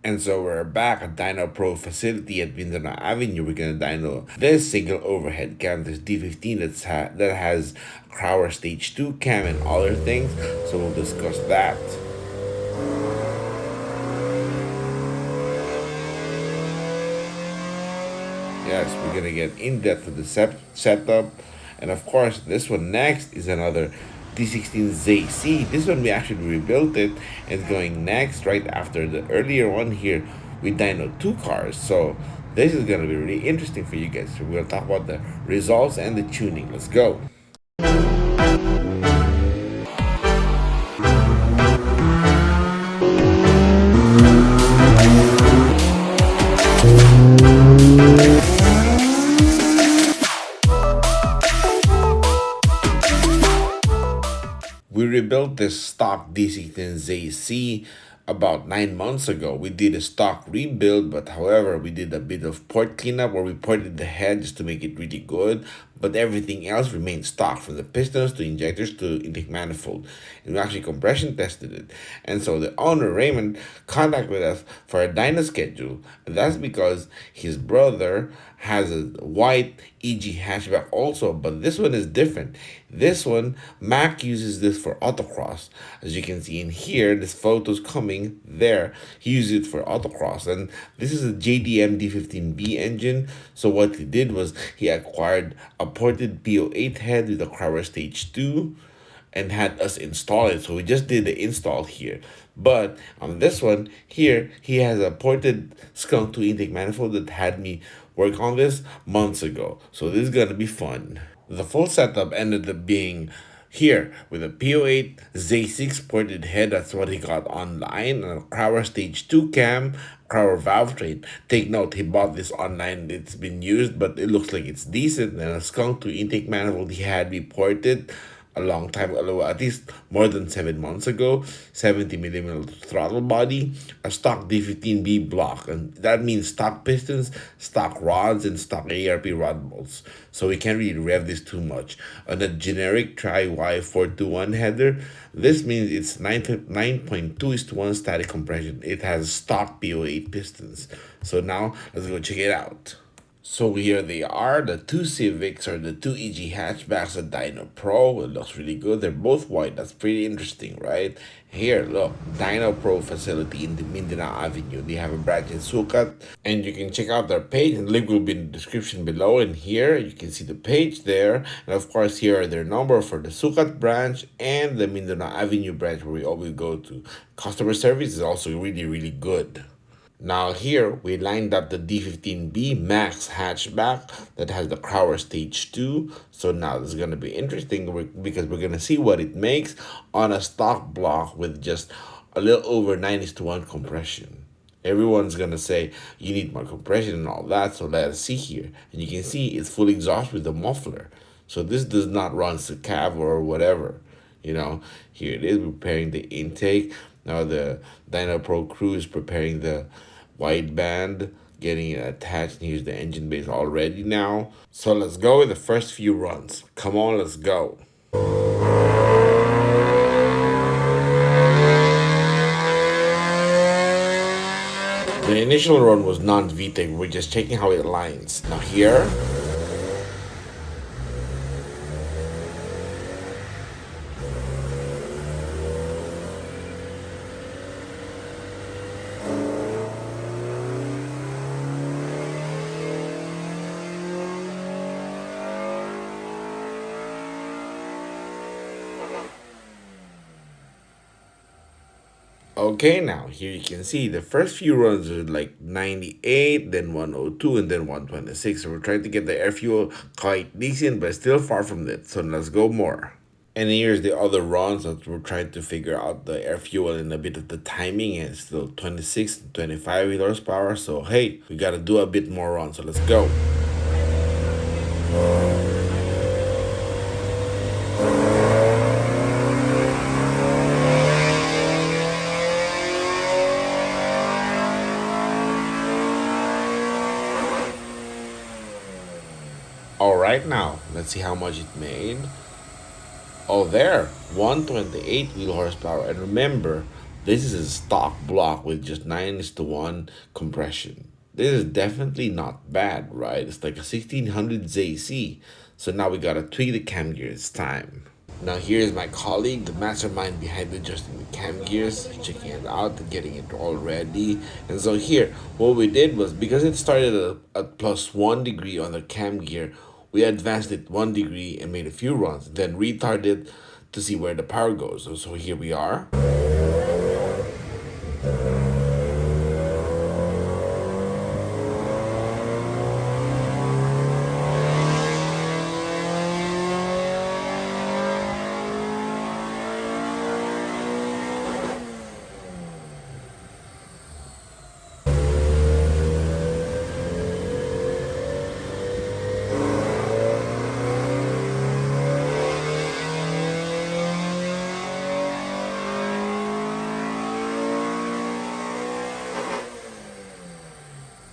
And so we're back at Dyno Pro facility at Mindanao Avenue. We're gonna dyno this single overhead cam, this D15 that has Crower Stage 2 cam and other things. So we'll discuss that. Yes, we're gonna get in depth with the setup, and of course, this one next is another D16zc. This one we actually rebuilt it, and it's going next right after the earlier one here. We dyno two cars, so this is gonna be really interesting for you guys. So we're gonna talk about the results and the tuning. Let's go. We rebuilt this stock D16zc about 9 months ago. We did a stock rebuild, but however, we did a bit of port cleanup where we ported the head just to make it really good. But everything else remained stock, from the pistons to injectors to intake manifold. And we actually compression tested it. And so the owner, Raymond, contacted us for a dyno schedule. And that's because his brother has a white EG hatchback also, but this one is different. This one, Mac uses this for autocross. As you can see in here, this photo's coming there. He uses it for autocross, and this is a JDM D15b engine. So what he did was he acquired a ported PO8 head with a Crower Stage 2 and had us install it. So we just did the install here. But on this one here, he has a ported Skunk 2 intake manifold that had me work on this months ago. So this is gonna be fun. The full setup ended up being here with a PO8 Z6 ported head. That's what he got online. And a Crower Stage 2 cam, Crower valve train. Take note, he bought this online. It's been used, but it looks like it's decent. And a Skunk 2 intake manifold he had me ported a long time ago, at least more than 7 months ago. 70 millimeter throttle body, a stock D15b block, and that means stock pistons, stock rods, and stock ARP rod bolts. So we can't really rev this too much. On a generic Tri-Y421 header, this means it's 9.2:1 static compression. It has stock PO8 pistons. So now let's go check it out. So here they are, the two Civics or the two EG hatchbacks at Dyno Pro. It looks really good. They're both white. That's pretty interesting, right? Here, look, Dyno Pro facility in the Mindanao Avenue. They have a branch in Sucat, and you can check out their page. And the link will be in the description below. And here you can see the page there. And of course, here are their number for the Sucat branch and the Mindanao Avenue branch where we always go to. Customer service is also really, really good. Now here we lined up the D15b Max hatchback that has the Crower Stage 2. So now this is going to be interesting because we're going to see what it makes on a stock block with just a little over 9:1 compression. Everyone's going to say you need more compression and all that, so let us see here. And you can see it's full exhaust with the muffler. So this does not run to cab or whatever. Here it is, preparing the intake. Now the Dyno Pro crew is preparing the wideband, getting it attached. And here's the engine base already now. So let's go with the first few runs. Come on, let's go. The initial run was non-VTEC. We're just checking how it aligns. Now here, okay, now here you can see the first few runs are like 98, then 102, and then 126. So we're trying to get the air fuel quite decent, but still far from it. So let's go more. And here's the other runs that we're trying to figure out the air fuel and a bit of the timing. And it's still 26, 25 horsepower. So hey, we gotta do a bit more runs. So let's go. All right, now let's see how much it made. Oh, there, 128 wheel horsepower. And remember, This is a stock block with just 9:1 compression. This is definitely not bad, right? It's like a 1600zc. So now we gotta tweak the cam gear. It's time. Now here's my colleague, the mastermind behind adjusting the cam gears, checking it out and getting it all ready. And so here, what we did was, because it started at +1 degree on the cam gear, we advanced it 1 degree and made a few runs, then retarded to see where the power goes. So here we are.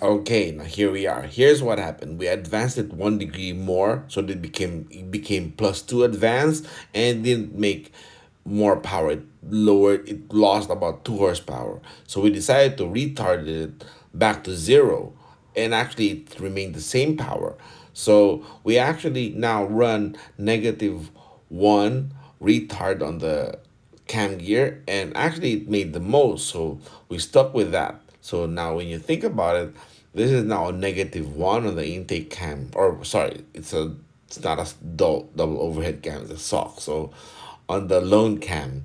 Okay, now here we are. Here's what happened. We advanced it 1 degree more, so it became +2 advanced, and didn't make more power. It lowered. It lost about 2 horsepower. So we decided to retard it back to 0, and actually it remained the same power. So we actually now run -1 retard on the cam gear, and actually it made the most, so we stuck with that. So now when you think about it, this is now a -1 on the intake cam, or sorry, it's not a double overhead cam, it's a soft. So on the lone cam.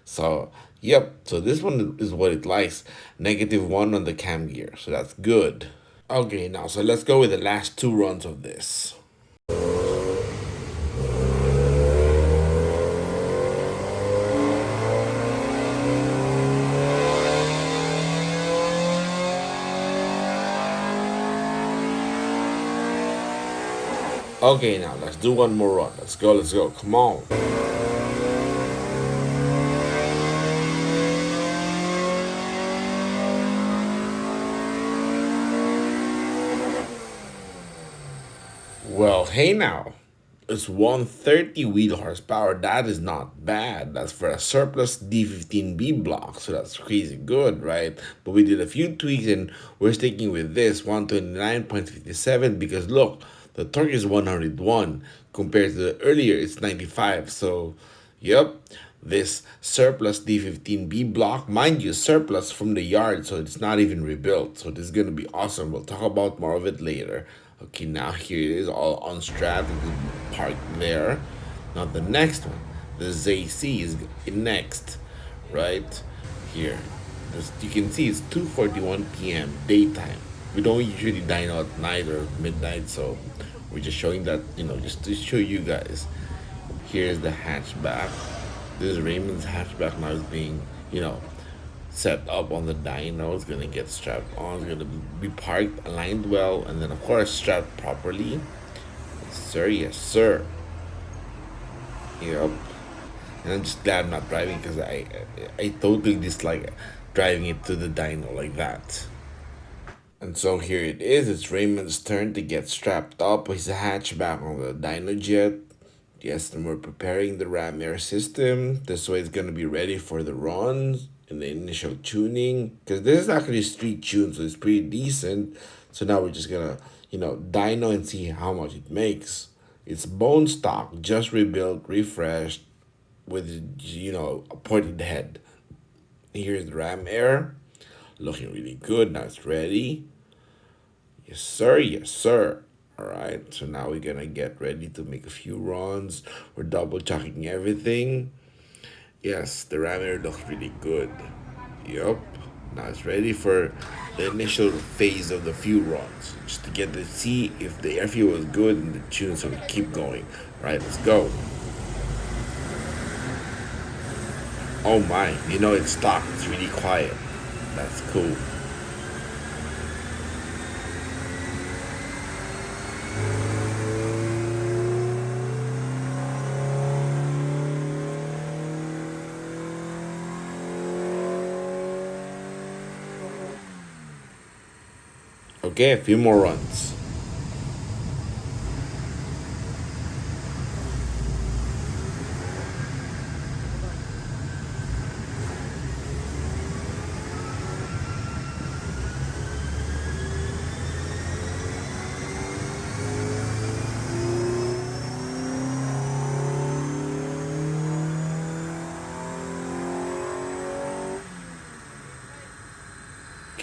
So yep, so this one is what it likes, -1 on the cam gear, so that's good. Okay, now so let's go with the last 2 runs of this. Okay, now let's do one more run. Let's go, come on. Well, hey now. It's 130 wheel horsepower. That is not bad. That's for a surplus D15b block. So that's crazy good, right? But we did a few tweaks and we're sticking with this 129.57 because look, the torque is 101 compared to the earlier it's 95. So, yep, this surplus D15b block, mind you, surplus from the yard, so it's not even rebuilt. So this is gonna be awesome. We'll talk about more of it later. Okay, now here it is, all unstrapped and parked there. Now the next one, the ZC is next, right here. This, you can see it's 2:41 p.m. daytime. We don't usually dine at night or midnight, so we're just showing that, just to show you guys. Here's the hatchback. This is Raymond's hatchback now is being, set up on the dyno. It's gonna get strapped on. It's gonna be parked, aligned well, and then of course strapped properly. Yes, sir. Yes, sir. Yep. And I'm just glad I'm not driving because I totally dislike driving it to the dyno like that. And so here it is. It's Raymond's turn to get strapped up. His hatchback on the dyno jet. Yes, and we're preparing the ram air system. This way it's gonna be ready for the runs in the initial tuning, because this is actually street tune, so it's pretty decent. So now we're just gonna dyno and see how much it makes. It's bone stock, just rebuilt, refreshed, with a pointed head. Here's the ram air, looking really good. Now it's ready. Yes sir, yes sir. All right, so now we're gonna get ready to make a few runs. We're double checking everything. Yes, the ram air looks really good. Yup. Now it's ready for the initial phase of the few runs, just to get to see if the air fuel is good and the tune, so we keep going. All right, let's go. Oh my, it's stock. It's really quiet. That's cool. Okay, a few more runs.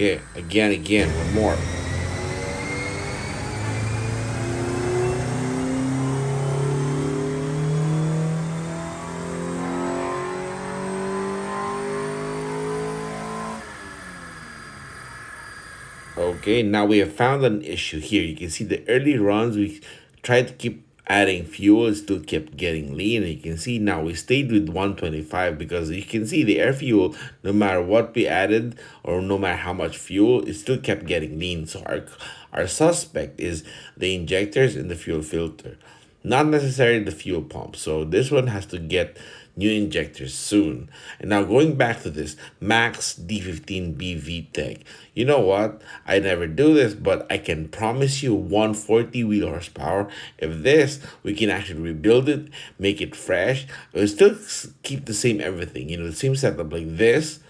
Okay, again, one more. Okay, now we have found an issue here. You can see the early runs, we tried to keep adding fuel, it still kept getting lean. And you can see now we stayed with 125 because you can see the air fuel, no matter what we added or no matter how much fuel, it still kept getting lean. So our suspect is the injectors and the fuel filter, not necessarily the fuel pump. So this one has to get new injectors soon. And now going back to this Max D15b Vtec, you know what? I never do this, but I can promise you 140 wheel horsepower. If this, we can actually rebuild it, make it fresh. It will still keep the same everything, the same setup like this,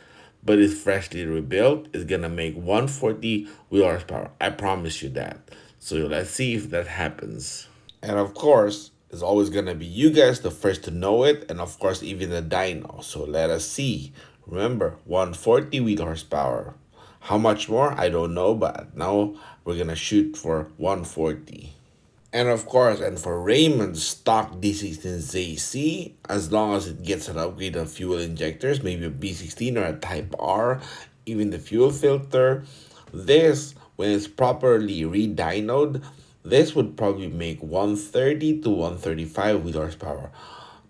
but it's freshly rebuilt. It's gonna make 140 wheel horsepower. I promise you that. So let's see if that happens. And of course, it's always gonna be you guys the first to know it, and of course even the dyno. So let us see. Remember, 140 wheel horsepower. How much more? I don't know, but now we're gonna shoot for 140. And of course, and for Raymond's stock D16zc, as long as it gets an upgrade of fuel injectors, maybe a B16 or a Type R, even the fuel filter, this, when it's properly re-dynoed, this would probably make 130 to 135 wheel horsepower.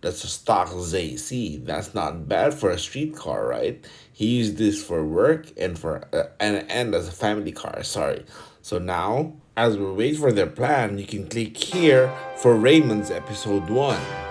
That's a stock ZC. That's not bad for a street car, right? He used this for work and for and as a family car. Sorry. So now, as we wait for their plan, you can click here for Raymond's episode 1.